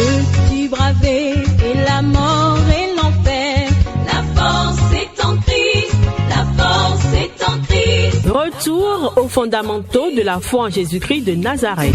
Veux-tu braver et la mort et l'enfer? La force est en Christ, la force est en Christ. Retour aux fondamentaux de la foi en Jésus-Christ de Nazareth.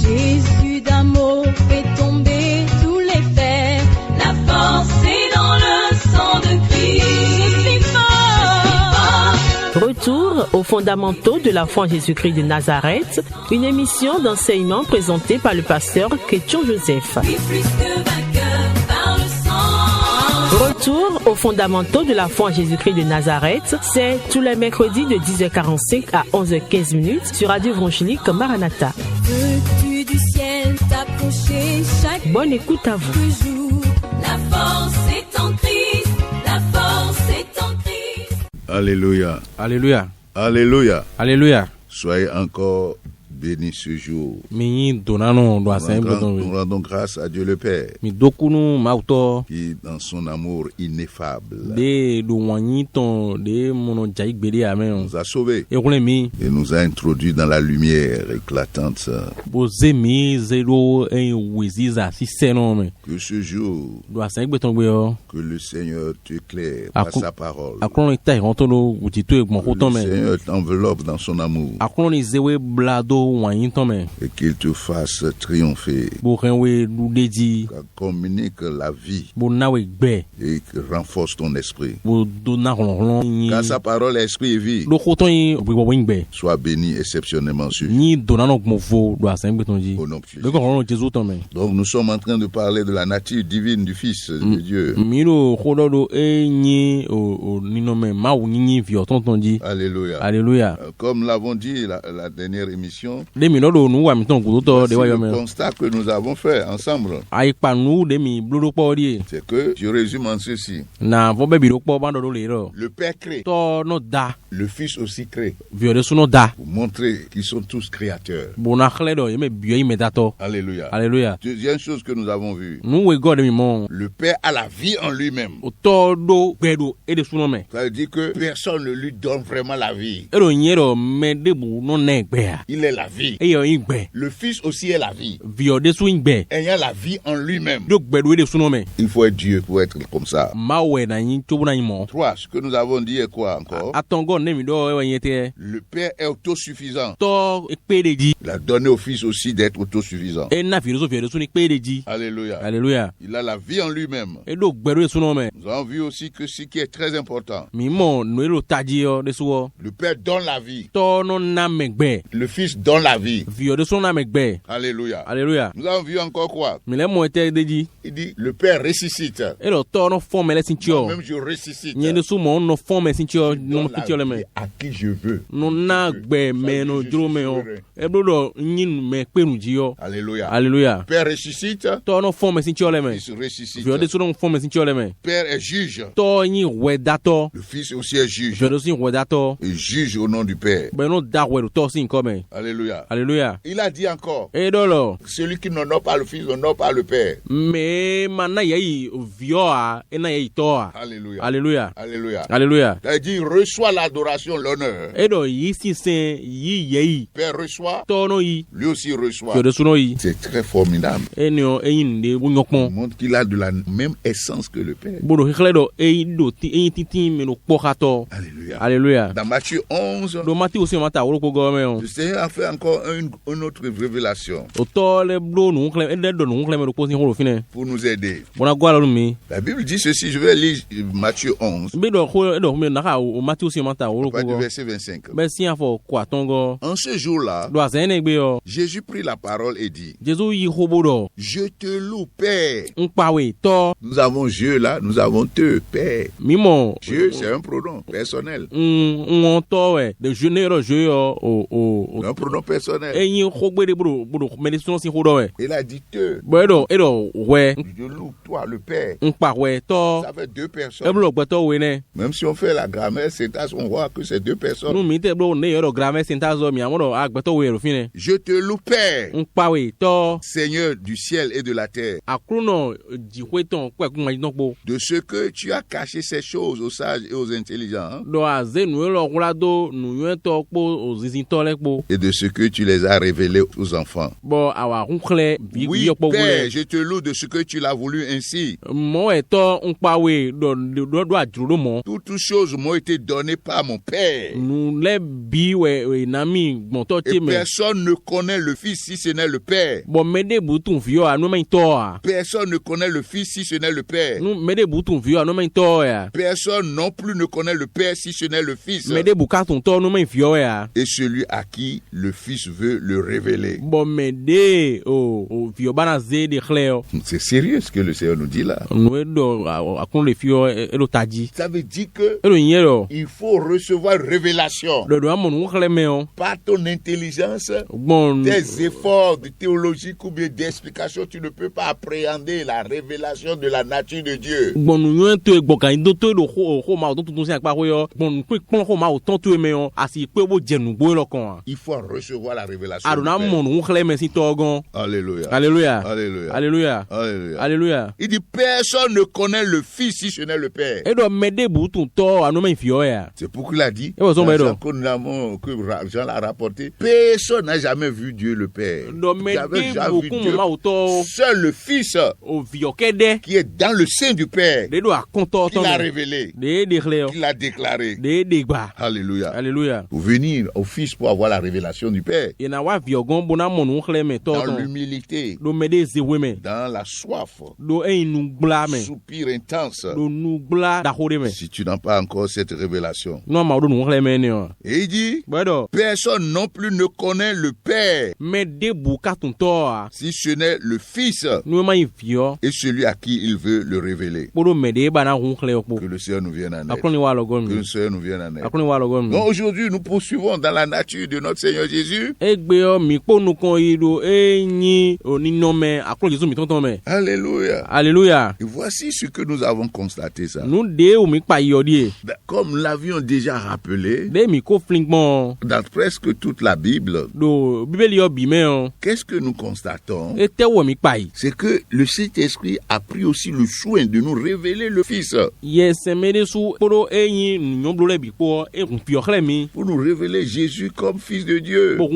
Jésus d'un mot fait tomber tous les fers. La force est dans le sang de Christ. Je suis fort. Retour aux fondamentaux de la foi en Jésus-Christ de Nazareth, une émission d'enseignement présentée par le pasteur Ketchon Joseph. Plus que vainqueur par le sang. Retour aux fondamentaux de la foi en Jésus-Christ de Nazareth, c'est tous les mercredis de 10h45 à 11h15 sur Radio Évangélique Maranatha. Veux-tu du ciel t'approcher chaque Bonne écoute à vous. jour? La force est en Christ, la force est en Christ. Alléluia. Alléluia. Alléluia. Alléluia. Soyez encore bénis ce jour. Mi donano do asem Nous rendons grâce à Dieu le Père mi dokunu mauto qui, dans son amour ineffable, de do wanyi ton de mono jai gbede amen. nous a sauvés E kule mi et nous a introduits dans la lumière éclatante. bo zemi zero en wiziza si senome Que ce jour, do asem gbeton gbe yo. que le Seigneur t'éclaire par Acco- sa parole. Akron ita ronto no utito egbon Que ko ton le men. Seigneur t'enveloppe dans son amour Akron ni zewe blado wanyi ton men. et qu'il te fasse triompher, Bo renwe lu deji qu'il communique la vie bo nawe gbe et qu'il renforce ton esprit. bo do na ron ni Car sa parole est esprit et vie. do ko ton yi bo bo ngbe Sois béni exceptionnellement sur ni donano gmo vo do asem gbeton ji. au nom de Jésus. De ko ron Jésus ton men. Donc nous sommes en train de parler de la nature divine du Fils de Dieu. Miro khododo enyi o ninome ma nyinyi vi otonton di. Alléluia. Alléluia. Comme l'avons dit la dernière émission, De mi lodo nu wa mi ton kuto de wa c'est yo le me. constat que nous avons fait ensemble. Ai pa nu de mi blodo po di. C'est que, je résume en ceci, Na vo be bi do po ba do le ro. le Père crée, To no da. le Fils aussi crée, Vi de suno da. pour montrer qu'ils sont tous créateurs. Bona khle do yeme bi yi medato. Alléluia. Alléluia. Deuxième chose que nous avons vue, Nu we god mi mon. le Père a la vie en lui-même. O to do gbedo e de suno me. Ça veut dire que personne ne lui donne vraiment la vie. E do nyero me de bu no na gbe a. Il est la vie. E yo yin gbe. Le Fils aussi est la vie. Vi de su yin gbe. Ayant la vie en lui-même. Do gbedo e de suno me. Il faut être Dieu pour être comme ça. Ma we na yin chobu na yin mo. 3. Ce que nous avons dit est quoi encore? Atongo ne mi do e wa yin te. Le Père est autosuffisant. To ekpe de ji. Il a donné au Fils aussi d'être autosuffisant. E na filosofi de su ni ekpe de ji. Alléluia. Alléluia. Il a la vie en lui-même. E do gbedo de suno me. Nous avons vu aussi que ce qui est très important, Mi mo no e lo taji yo de suo. le Père donne la vie. To no na me gbe. Le Fils donne la vie. Vi de suno na me gbe. Alléluia. Alléluia. Nous avons vu encore quoi? Mi le mo te de ji. Il dit, le Père ressuscite. E lo to no fon me le sinchio. Même je ressuscite. Nye de su mo no fon me sinchio Je no donne la sinchio le me. vie à qui je veux. No na gbe me no dro me o. E do do nyin me pe nu ji yo. Alléluia. Alléluia. Le Père ressuscite. To no fon me sinchio le me. Il se ressuscite. Vi de su no fon me sinchio le me. Le Père est juge. To yin we dato. Le Fils aussi est juge. Vi de su we dato. Il juge au nom du Père. Be no da we do to sin ko me. Alléluia. Alléluia. Il a dit encore, E do lo. celui qui n'honore pas le Fils n'honore pas le Père. Me mana yei vio a ena yei to a. Alléluia. Alléluia. Alléluia. Alléluia. Il a dit, reçoit l'adoration, l'honneur. E do yi si sen yi yei Le Père reçoit, to no yi. lui aussi reçoit. Fio de suno yi. C'est très formidable. E ni o eyin de bu Il nyokpon. montre qu'il a de la même essence que le Père. Bodo hekle do eyin do ti eyin titi me no kpokato. Alléluia. Alléluia. Dans Matthieu 11, Do mati o se mata woro ko go me on. le Seigneur a fait encore une autre révélation O to le blo no nkle e de do no nkle me do ko sin horo fine. pour nous aider. Bona gwa la mi. La Bible dit ceci, je vais lire Matthieu 11, Be do ko e do me na ka o mati o se mata woro à ko partir du go. verset 25. Be si afo kwa tongo. En ce jour-là, Do azen e gbe yo. Jésus prit la parole et dit, Jesu yi hobo do. je te loue, Père. Nkpawe to. Nous avons Dieu là, nous avons te, Père. Mimo. Dieu, c'est un pronom personnel. On to we de jeune je yo o Un pronom personnel. eyin khogbe de bro me so si hodo we. Il a dit te. Bo edo we Je loue toi, le Père. nkpa we to. Ça fait deux E personnes. blo gbe to we ne. Même si on fait la grammaire, c'est à on voit que c'est deux personnes. Nu mi te bro ne yo grammar syntax mi amodo agbe to we ro fine. Je te loue, Père, Nkpa we to. Seigneur du ciel et de la terre, Akruno di weton kwa ku ma nokpo. de ce que tu as caché ces choses aux sages et aux intelligents, Do aze nu lo kula do nu yo to po ozizin to le po. et de ce que tu les as révélés aux enfants. Bon, awa hunkle Oui, Père, je te loue de ce que tu l'as voulu ainsi. Mo eto nkpawe do aduro mo. Toutes choses m'ont été données par mon Père. Nous les bi we nami monto Et ti me. personne ne connaît le Fils si ce n'est le Père. Bon mede butun vio anu me to a. Personne ne connaît le Fils si ce n'est le Père. Nu mede butun vio anu me to ya. Personne non plus ne connaît le Père si ce n'est le Fils. Mede bukatun to nu me vio ya. Et celui à qui le Fils veut le révéler. Bon mede o vio bana ze de cleo. C'est sérieux ce que le Seigneur nous dit là. Nu do akon le fio elo taji. Ça veut dire que Elo nyero. il faut recevoir révélation. Do amon nkle me on. Par ton intelligence, Bon tes efforts de théologique ou bien d'explication, tu ne peux pas appréhender la révélation de la nature de Dieu. bon nu to egboka ndo to do ho ma o tun se akpa ho yo. Bon pe pon ho ma o ton to me on. Asi pe bo jenu gbo lo kan. Il faut recevoir la révélation. Adona du Père. mon nkle me si to gan. Alléluia. Alléluia. Alléluia. Alléluia. Alléluia. Alléluia. Il dit personne ne connaît le Fils si ce n'est le Père. E do mede butun to anu me fio ya. C'est pourquoi il a dit, Et vous en dans mettez Jean que nous avons, que Jean l'a rapporté, personne n'a jamais vu Dieu le Père. Do mede Jamais vu bukun Dieu. ma o to Seul le Fils o vio kede. qui est dans le sein du Père, De do akonto qui to. l'a révélé, De cleo. qui l'a déclaré. De gba. Alléluia. Alléluia. Pour venir au Fils pour avoir la révélation du Père, Ina wa vio gon bona mon nkle me to dans ton. l'humilité, Do mede zewe me. dans la soif, Do nu gbla me. soupir intense. Do nu gbla da hore me. Si tu n'as pas encore cette révélation. No ma do nu nkle me ni o. Et il dit, Bodo. personne non plus ne connaît le Père Mede bukatun to a. si ce n'est le Fils Nu ma vio. et celui à qui il veut le révéler. Bodo mede bana nkle po. Que le Seigneur nous vienne en aide. Akloni wa logon Que mi. le Seigneur nous vienne en aide. Akloni wa logon mi. Donc aujourd'hui, nous poursuivons dans la nature de notre Seigneur Jésus. Egbe o mi ponu kan ido eyin oninome akro Jesu mi tonton me. Alléluia. Alléluia. Et voici ce que nous avons constaté ça. Nu de o mi pa yodi. Comme nous l'avions déjà rappelé, De mi ko flingmon dans presque toute la Bible, do bibeli o bi me on. qu'est-ce que nous constatons? E te wo mi pa yi. C'est que le Saint-Esprit a pris aussi le soin de nous révéler le Fils. Yes mede su poro eyin nyomblo le bi po e kun fio khle mi. Pour nous révéler Jésus comme Fils de Dieu. Bon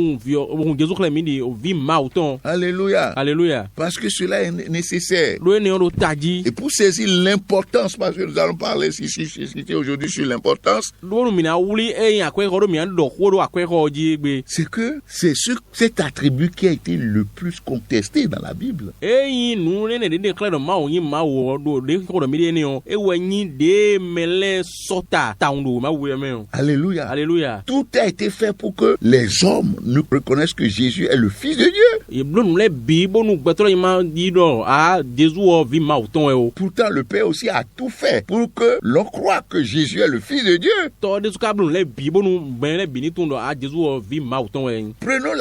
Jesu khle mi di o vi ma auton. Alléluia. Alléluia. Parce que cela est nécessaire. Do ene on do taji. Et pour saisir l'importance, parce que nous allons parler ici aujourd'hui sur l'importance, Do nu mi na wuli eyin akweko do mi an do ko do akweko ji gbe. c'est que c'est cet attribut qui a été le plus contesté dans la Bible. Eyin nu ne de khle do ma o yin ma wo do de ko do mi de ni on. E wo yin de mele sota ta ndo ma wo me on. Alléluia. Alléluia. Tout a été fait pour que les hommes nous reconnaissent que Jésus est le Fils de Dieu. E blo nu le bi bo nu gbetoro ma di do a Jesu o vi ma auton e o. Pourtant, le Père aussi a tout fait pour que l'on croit que Jésus est le Fils de Dieu. To de su ka blo le bi bo nu ben le bi ni tun do a Jesu o vi ma auton e. Prenons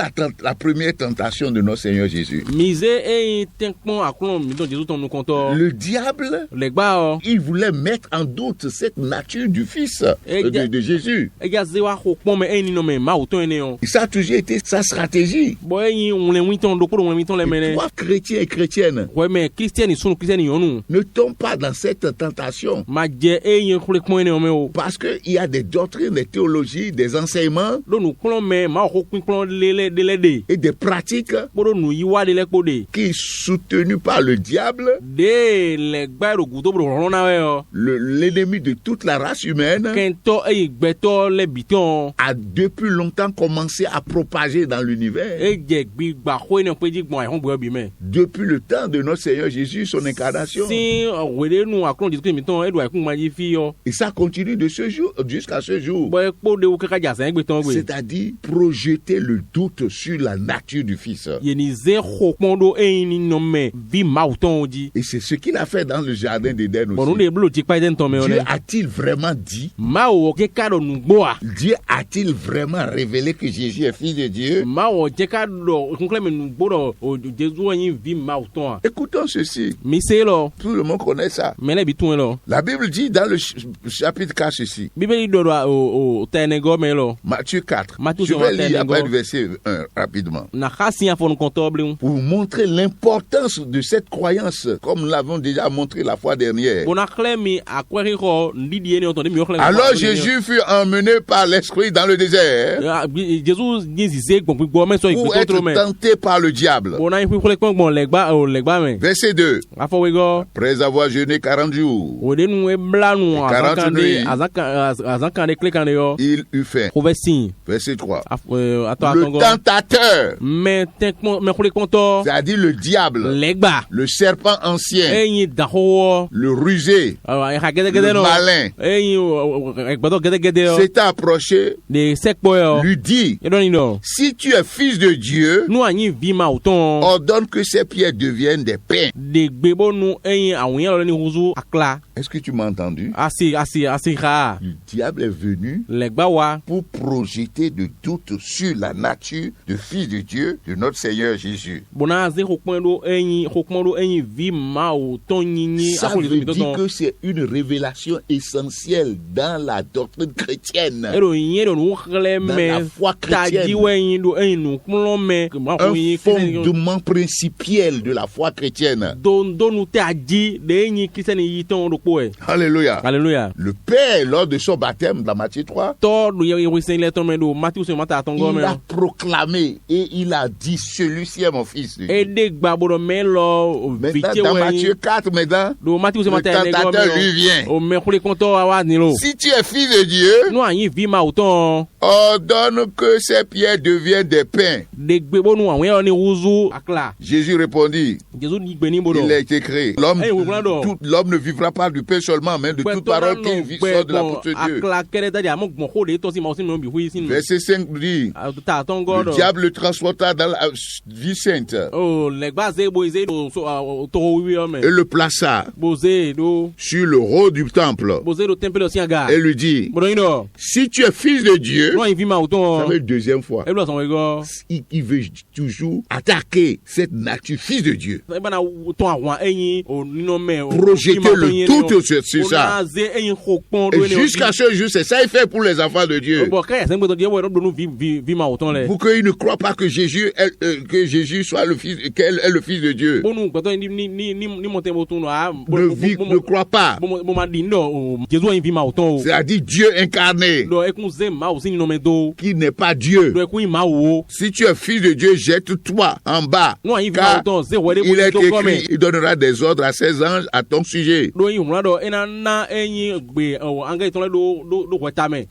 la première tentation de notre Seigneur Jésus. Mise eyin tenkpon aklon mi don Jesu ton nu konto. Le diable, Le gba o. il voulait mettre en doute cette nature du Fils de Jésus. E ga ze wa ko pon me eyin ni no me ma auton ene on. Et ça a toujours été sa stratégie. Bo eyin on le witon do ko on le witon le mene. Toi, chrétien et chrétienne, Ouais mais Christian sunu Christian yon nu. ne tombe pas dans cette tentation. Ma je eyin ko le pon ene o me o. Parce qu'il y a des doctrines, des théologies, des enseignements Do nu klon me ma ko pin klon le de. et des pratiques Bo do nu yi wa de le ko de. qui sont soutenues par le diable, De le gba ro guto bro ron na we o. l'ennemi de toute la race humaine, Kento eyin gbeto le biton. a depuis longtemps commencé à propager dans l'univers. E je gbi gba ko ene pe ji gbon ai hon bo bi me. Depuis le temps de notre Seigneur Jésus, son incarnation. Si wele nu aklon Jesu mi ton e do ai kun ma ji fi yo. Et ça continue de ce jour jusqu'à ce jour. Bo e po de o ka ja sen gbe ton gbe. C'est-à-dire projeter le doute sur la nature du Fils. Ye ni ze ko pon do eyin ni no me vi ma auton ji. Et c'est ce qu'il a fait dans le jardin d'Éden Bon nu aussi. de blo ti pa den ton me Dieu one. a-t-il vraiment dit? Ma o je ka do nu gbo a. Dieu a-t-il vraiment révélé que Jésus est Fils de Dieu? Ma o je ka do kunkle me nu gbo do o Jesu yin vi ma auton a. Écoutons ceci. Mi se lo. Tout le monde connaît ça. Me le bi tun lo. La Bible dit dans le chapitre 4 ceci. Bibeli do o tene go me lo. Matthieu 4. Matthieu Je vais lire Tenengo. après le verset 1 rapidement. Na khasi afon kontoble. Pour vous montrer l'importance de cette croyance, comme nous l'avons déjà montré la fois dernière. Bona kle mi akweri ko ndidi ene oton de mi o kle. Alors Jésus fut emmené par l'Esprit dans le désert. Jésus Ou être tenté par le diable. Verset 2. Après avoir jeûné 40 jours, 40 nuits, il eut faim. Verset 3. Le tentateur, c'est-à-dire le diable, le serpent ancien, le rusé, le malin, s'est approché, lui dit, si tu es fils de Dieu, ordonne que ces pierres deviennent des pains. Est-ce que tu m'as entendu? Le diable est venu pour projeter de doute sur la nature de fils de Dieu, de notre Seigneur Jésus. Ça veut dire que c'est une révélation essentielle dans la doctrine chrétienne, dans la foi chrétienne, un fondement principiel de la foi chrétienne. Alléluia. Alléluia. Le Père, lors de son baptême dans Matthieu 3, il a proclamé et il a dit, celui-ci est mon fils. Maintenant, dans Matthieu 4, maintenant, le tentateur lui vient. Si tu es fils de Dieu, ordonne que ces pierres deviennent des pains. Jésus répondit, il a été écrit, l'homme ne vivra pas du pain seulement, mais de toute parole qui sort de la bouche de Dieu. Verset 5 dit, le diable le transporta dans la vie sainte et le plaça sur le haut du temple et lui dit, si tu es fils de Dieu, ça veut dire deuxième fois, il veut toujours attaquer cette nature fils de Dieu, projeter le doute sur ça. Et jusqu'à ce jour, c'est ça il fait pour les enfants de Dieu, pour qu'ils ne croient pas que Jésus soit le fils, qu'elle est le fils de Dieu. Ne croient pas. C'est-à-dire Dieu incarné, qui n'est pas Dieu. Si tu es fils de Dieu, jette-toi en bas, car il est écrit, il donnera des ordres à ses anges à ton sujet,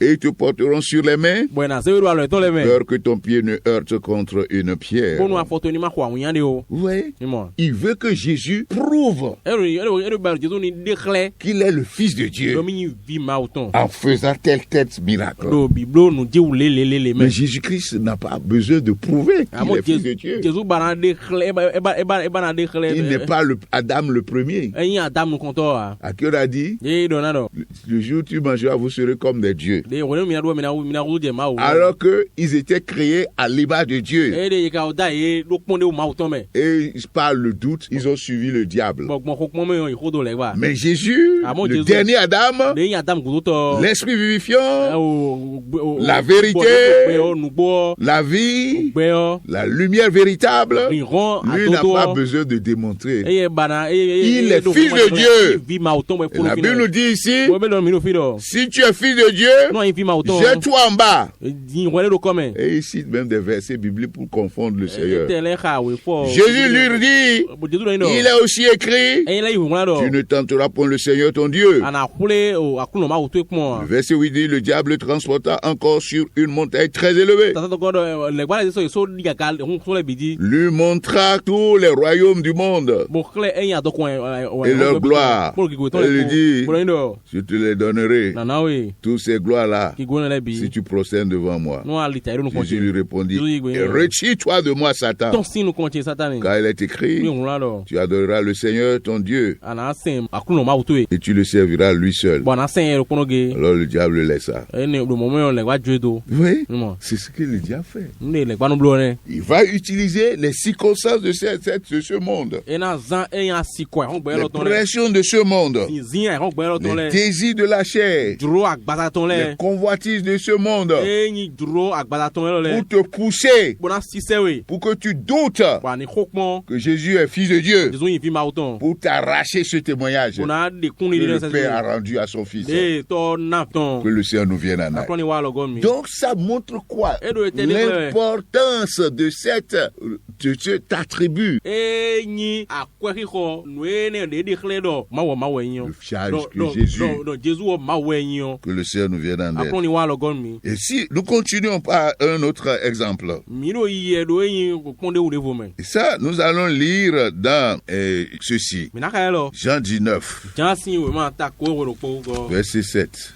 et ils te porteront sur les mains, peur que ton pied ne heurte contre une pierre. Oui. Il veut que Jésus prouve qu'il est le Fils de Dieu en faisant tel miracle. Mais Jésus-Christ n'a pas besoin de prouver qu'il est Fils de Dieu. Il n'est pas Adam le premier, à qui on a dit, le jour où tu mangeras, vous serez comme des dieux. Alors qu'ils étaient créés à l'image de Dieu. Et par le doute, ils ont suivi le diable. Mais Jésus, le dernier Adam, l'esprit vivifiant, la vérité, la vie, la lumière véritable, lui n'a pas besoin de démontrer. Il est Fils de Dieu. Et la Bible nous dit ici, si tu es Fils de Dieu, jette-toi en bas. Et il cite même des versets bibliques pour confondre le Seigneur. Jésus lui dit, il est aussi écrit, tu ne tenteras point le Seigneur ton Dieu. Le verset 8 dit, le diable le transporta encore sur une montagne très élevée, lui montra tous les royaumes du monde et leur gloire. Il lui dit, je te les donnerai, tous ces gloires-là, si tu prosternes devant moi. Jésus lui répondit, retire-toi de moi, Satan, car il est écrit, tu adoreras le Seigneur ton Dieu et tu le serviras lui seul. Alors le diable le laissa. Oui, c'est ce que le diable fait. Il va utiliser les circonstances de ce monde, les pressions de ce monde, les désirs de la chair, les convoitises de ce monde, pour te pousser, pour que tu doutes que Jésus est Fils de Dieu, pour t'arracher ce témoignage que le Père a rendu à son Fils. Que le Seigneur nous vienne en aide. Donc ça montre quoi? L'importance de cet attribut. Le fiage que Jésus, que le Seigneur nous vienne en aide. Et si nous continuons par un autre exemple, et ça nous allons lire dans ceci, Jean 19, verset 7.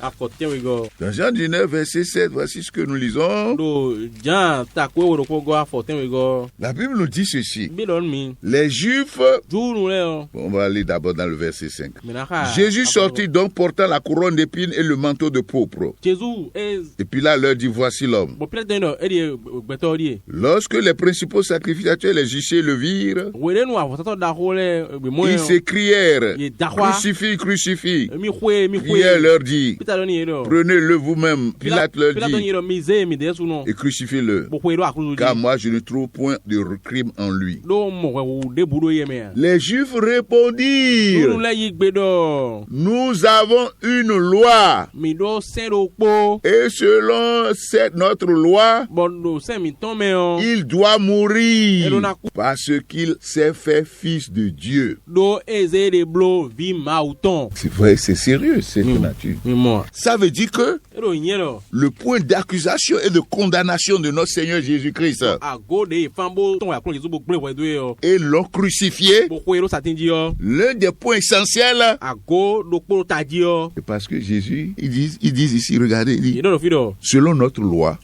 Dans Jean 19, verset 7, voici ce que nous lisons. La Bible nous dit ceci. Les Juifs, on va aller d'abord dans le verset 5. Jésus sortit donc portant la couronne d'épines et le manteau de pourpre. Et puis là, leur dit, voici l'homme. Lorsque les principaux sacrificateurs et les justiciers le virent, ils s'écrièrent, crucifie, crucifie. Pierre leur dit, prenez-le vous-même. Pilate leur dit, et crucifiez-le, car moi je ne trouve point de crime en lui. Les Juifs répondirent, nous avons une loi, et selon notre loi, il doit mourir parce qu'il s'est fait fils de Dieu. C'est vrai, c'est sérieux cette nature. Ça veut dire que le point d'accusation et de condamnation de notre Seigneur Jésus-Christ, et l'ont crucifié, l'un des points essentiels, c'est parce que Jésus, ils disent ici, regardez, il dit, selon notre loi,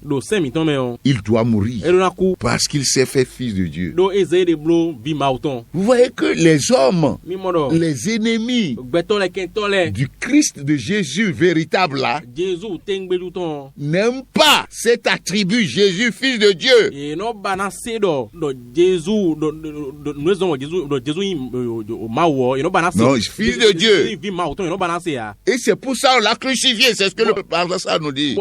il doit mourir parce qu'il s'est fait fils de Dieu. Vous voyez que les hommes, les ennemis du Christ de Jésus véritable là, n'aiment pas cet attribut Jésus fils de Dieu. Non, fils de Dieu. Et c'est pour ça qu'on l'a crucifié, c'est ce que le parle ça nous dit.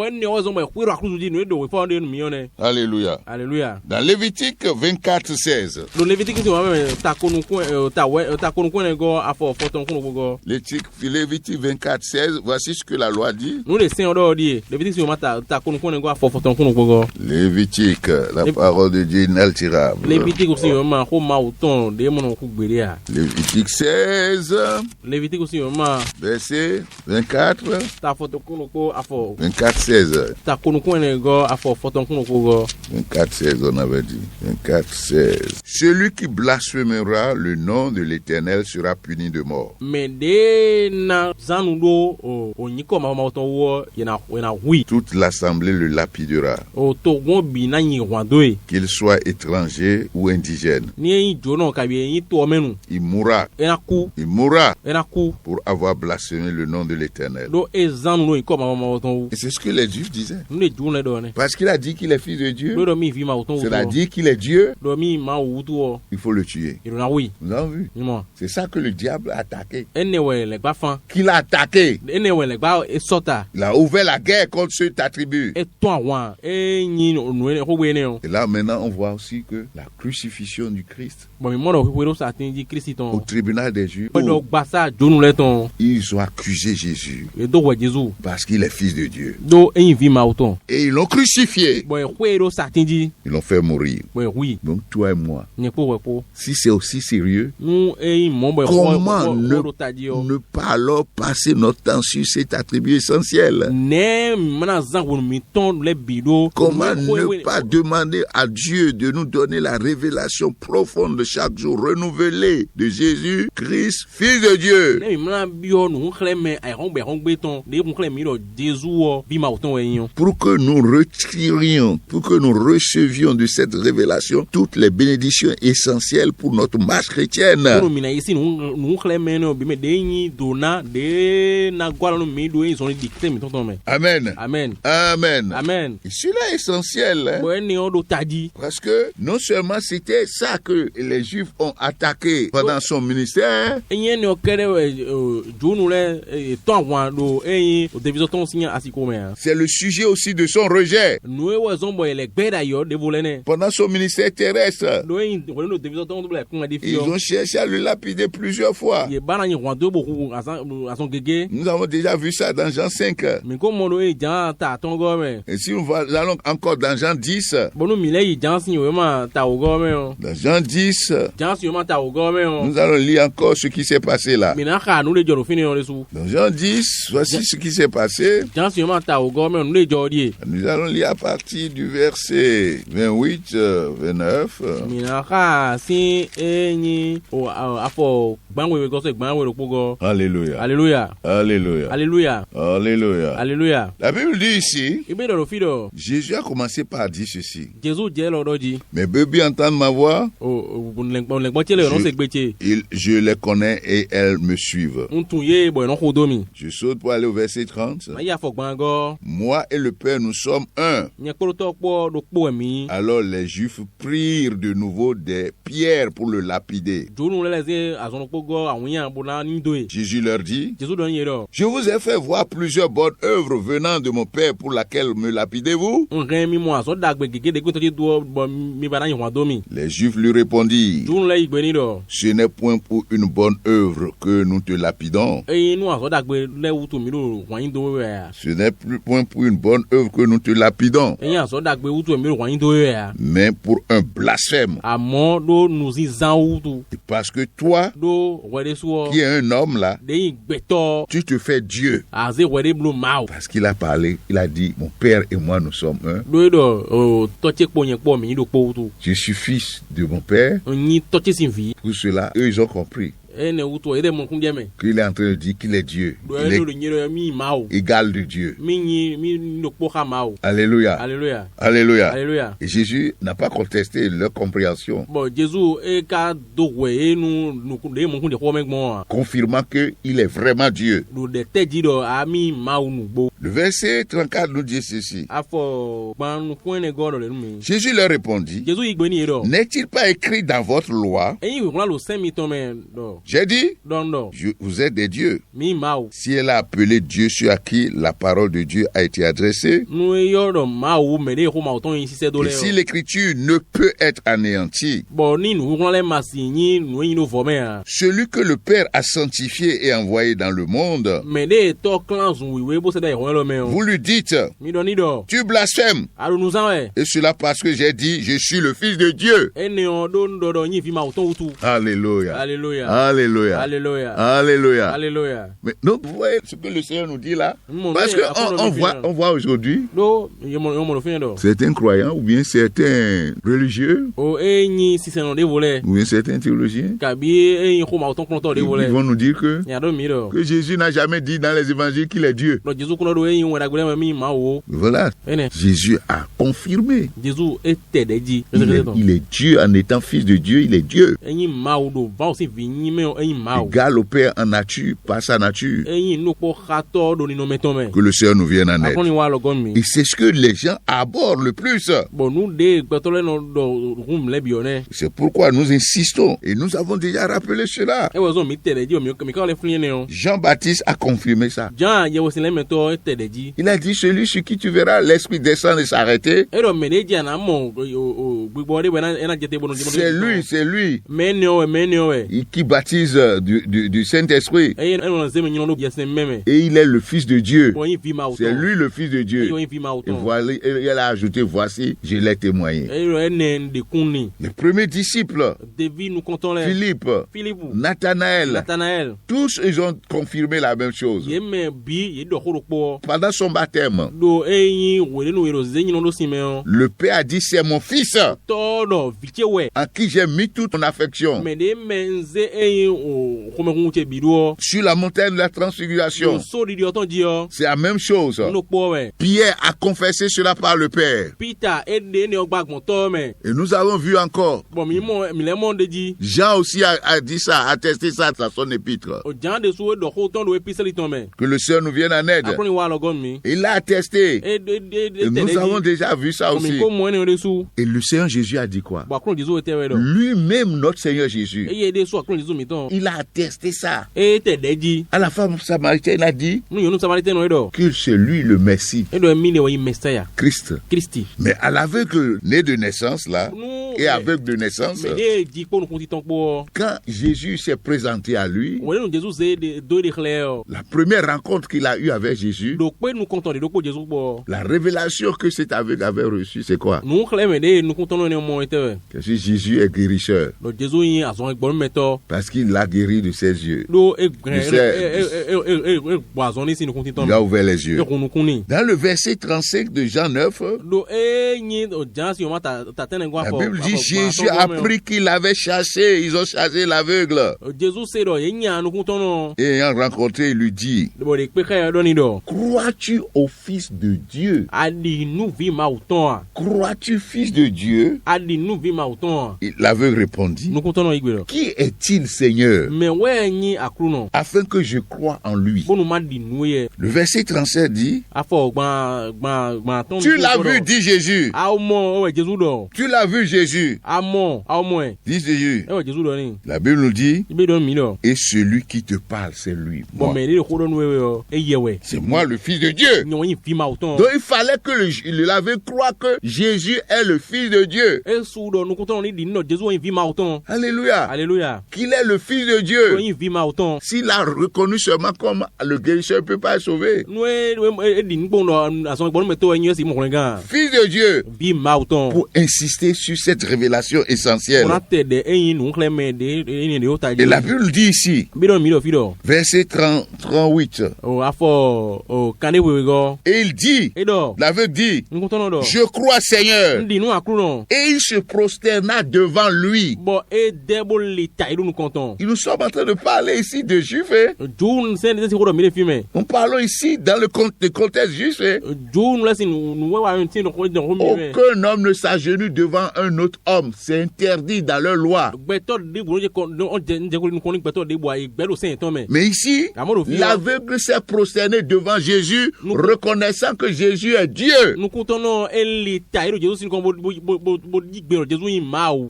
Alléluia. Alléluia. Dans Lévitique 24, 16. Lévitique 24, 16, voici ce que la loi dit. Lévitique, la parole de Dieu inaltérable. Lévitique 16, verset 24, 24, 16. 24, 16, on avait dit. 24, 16. Celui qui blasphémera le nom de l'Éternel sera puni de mort. Toute l'assemblée le lapidera, qu'il soit étranger ou indigène. Il mourra. Il mourra pour avoir blasphémé le nom de l'Éternel. Et c'est ce que les Juifs disaient. Parce qu'il a dit qu'il est fils de Dieu. Cela dit qu'il est Dieu. Il faut le tuer. Nous avons vu. C'est ça que le diable a attaqué. Qu'il a attaqué. Il a ouvert la guerre contre cet attribut. Et là maintenant on voit aussi que la crucifixion du Christ au tribunal des Juifs, ils ont accusé Jésus parce qu'il est fils de Dieu. Et ils l'ont crucifié. Ils l'ont fait mourir. Donc toi et moi, si c'est aussi sérieux, comment ne pas alors passer notre temps sur cet attribut essentiel? Comment ne pas demander à Dieu de nous donner la révélation profonde de chaque jour renouvelée de Jésus Christ, fils de Dieu? Pour que nous retirions, pour que nous recevions de cette révélation toutes les bénédictions essentielles pour notre marche chrétienne. Amen. Amen. Amen. Amen. Et cela est essentiel. Parce que non seulement c'était ça que les Juifs ont attaqué pendant son ministère, c'est le sujet aussi de son rejet. Pendant son ministère terrestre, ils ont cherché à le lapider plusieurs fois. Nous avons déjà vu ça dans Jean 5. Et si nous allons encore dans Jean 10, dans Jean 10, nous allons lire encore ce qui s'est passé là. Dans Jean 10, voici ce qui s'est passé. Nous allons lire à partir du verset 28, 29. Alléluia. Alléluia. Alléluia. Alléluia. Alléluia. Alléluia. La Bible dit ici, Jésus a commencé par dire ceci. Mes bébés entendent ma voix. Je les connais et elles me suivent. Je saute pour aller au verset 30. Moi et le Père, nous sommes un. Alors les Juifs prirent de nouveau des pierres pour le lapider. Jésus leur dit, je vous ai fait voir plusieurs bonnes œuvres venant de mon Père, pour laquelle me lapidez-vous? Les Juifs lui répondirent, ce n'est point pour une bonne œuvre que nous te lapidons. Ce n'est point pour une bonne œuvre que nous te lapidons, mais pour un blasphème. Parce que toi, qui es un homme là, tu te fais Dieu. Parce qu'il a parlé, il a dit, mon Père et moi nous sommes un. Je suis fils de mon Père. Pour cela, eux ils ont compris qu'il est en train de dire qu'il est Dieu. Il est égal de Dieu. Alléluia. Alléluia. Alléluia. Alléluia. Et Jésus n'a pas contesté leur compréhension, confirmant qu'il est vraiment Dieu. Le verset 34 nous dit ceci. Jésus leur répondit, n'est-il pas écrit dans votre loi? J'ai dit, vous êtes des dieux. Si elle a appelé Dieu ceux à qui la parole de Dieu a été adressée, et si l'écriture ne peut être anéantie, celui que le Père a sanctifié et envoyé dans le monde, vous lui dites, tu blasphèmes. Et cela parce que j'ai dit, je suis le Fils de Dieu. Alléluia. Alléluia. Alléluia. Alléluia. Alléluia. Alléluia. Mais donc, vous voyez ce que le Seigneur nous dit là? Parce qu'on voit aujourd'hui certains croyants ou bien certains religieux ou bien certains théologiens, ils vont nous dire que Jésus n'a jamais dit dans les évangiles qu'il est Dieu. Voilà. Jésus a confirmé. Il est Dieu en étant fils de Dieu, il est Dieu. Égal au Père en nature, par sa nature. Que le Seigneur nous vienne en aide. Et c'est ce que les gens abordent le plus. C'est pourquoi nous insistons. Et nous avons déjà rappelé cela. Jean-Baptiste a confirmé ça. Il a dit, celui sur qui tu verras l'Esprit descendre et s'arrêter, c'est lui qui baptise du Saint-Esprit. Et il est le Fils de Dieu. C'est lui le Fils de Dieu. Et voilà, il a ajouté, voici, je l'ai témoigné. Les premiers disciples, Philippe, Nathanaël, tous ils ont confirmé la même chose. Pendant son baptême, le Père a dit, c'est mon Fils en qui j'ai mis toute mon affection. Sur la montagne de la transfiguration, c'est la même chose. Pierre a confessé cela par le Père. Et nous avons vu encore, Jean aussi a dit ça, a attesté ça dans son épître. Que le Seigneur nous vienne en aide. Il l'a attesté. Et nous avons déjà vu ça aussi. Et le Seigneur Jésus a dit quoi? Lui-même, notre Seigneur Jésus, il a attesté ça. À la femme samaritaine, il a dit que c'est lui le Messie, Christ. Mais à l'aveugle né de naissance là, et aveugle de naissance, quand Jésus s'est présenté à lui, la première rencontre qu'il a eue avec Jésus, La révélation que cet aveugle avait reçue, c'est quoi? Que Jésus est guérisseur. Parce qu'il l'a guéri de ses yeux. Il a ouvert les yeux. Dans le verset 35 de Jean 9, la Bible dit Jésus a appris qu'il avait chassé, ils ont chassé l'aveugle. Et ayant rencontré, il lui dit, crois-tu au Fils de Dieu? Crois-tu Fils de Dieu? L'aveugle répondit, qui est-il, Seigneur, afin que je croie en lui? Le verset 37 dit, tu l'as vu, dit Jésus. Tu l'as vu, Jésus. Dit Jésus. La Bible nous dit, et celui qui te parle, c'est lui. Moi. C'est moi, le Fils de Dieu. Donc il fallait que l'aveugle croie que Jésus est le Fils de Dieu. Alléluia. Alléluia. Qu'il est le Fils de Dieu. S'il a reconnu seulement comme le guérisseur, il ne peut pas être sauvé. Fils de Dieu. Pour insister sur cette révélation essentielle. Et la Bible dit ici, verset 38. Et il dit, l'aveugle dit, je crois, Seigneur. Et il se prosterna devant lui. Et nous sommes en train de parler ici de Juifs. Nous parlons ici dans le contexte juif. Aucun homme ne s'agenouille devant un autre homme. C'est interdit dans leur loi. Mais ici, l'aveugle s'est prosterné devant Jésus, reconnaissant que Jésus est Dieu.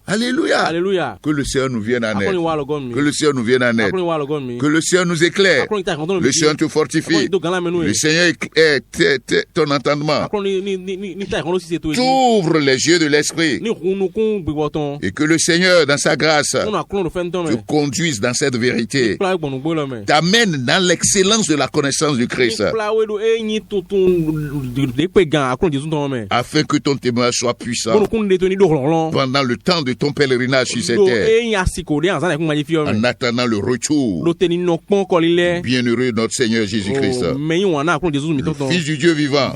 Alléluia. Alléluia. Que le Seigneur nous vienne en aide. Que le Seigneur nous vienne en aide. Que le Seigneur nous éclaire. Le Seigneur te fortifie. Le Seigneur est ton entendement. T'ouvre les yeux de l'esprit. Et que le Seigneur, dans sa grâce, te conduise dans cette vérité. T'amène dans l'excellence de la connaissance du Christ. Afin que ton témoignage soit puissant pendant le temps de ton pèlerinage sur cette terre. En attendant le retour. Bienheureux notre Seigneur Jésus-Christ. Le Fils du Dieu vivant.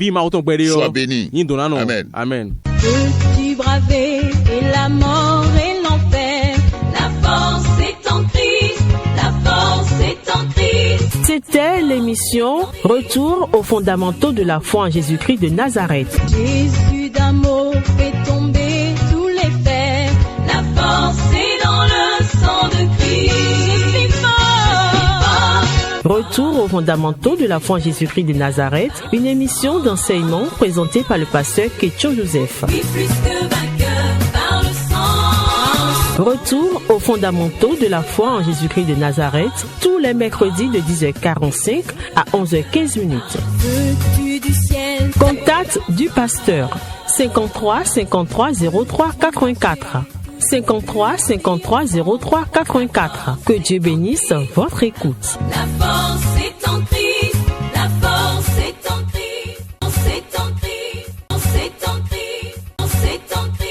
Sois béni. Amen. Amen. Peux-tu braver et la mort et l'enfer? La force est en Christ. La force est en Christ. C'était l'émission Retour aux fondamentaux de la foi en Jésus-Christ de Nazareth. Jésus d'un mot fait tomber tous les fers. La force est dans le sang de Christ. Je suis fort. Retour aux fondamentaux de la foi en Jésus-Christ de Nazareth, une émission d'enseignement présentée par le pasteur Ketcho Joseph. Retour aux fondamentaux de la foi en Jésus-Christ de Nazareth, tous les mercredis de 10h45 à 11h15. Contact du pasteur 53 53 03 84. 53 53 03 84. Que Dieu bénisse votre écoute. La force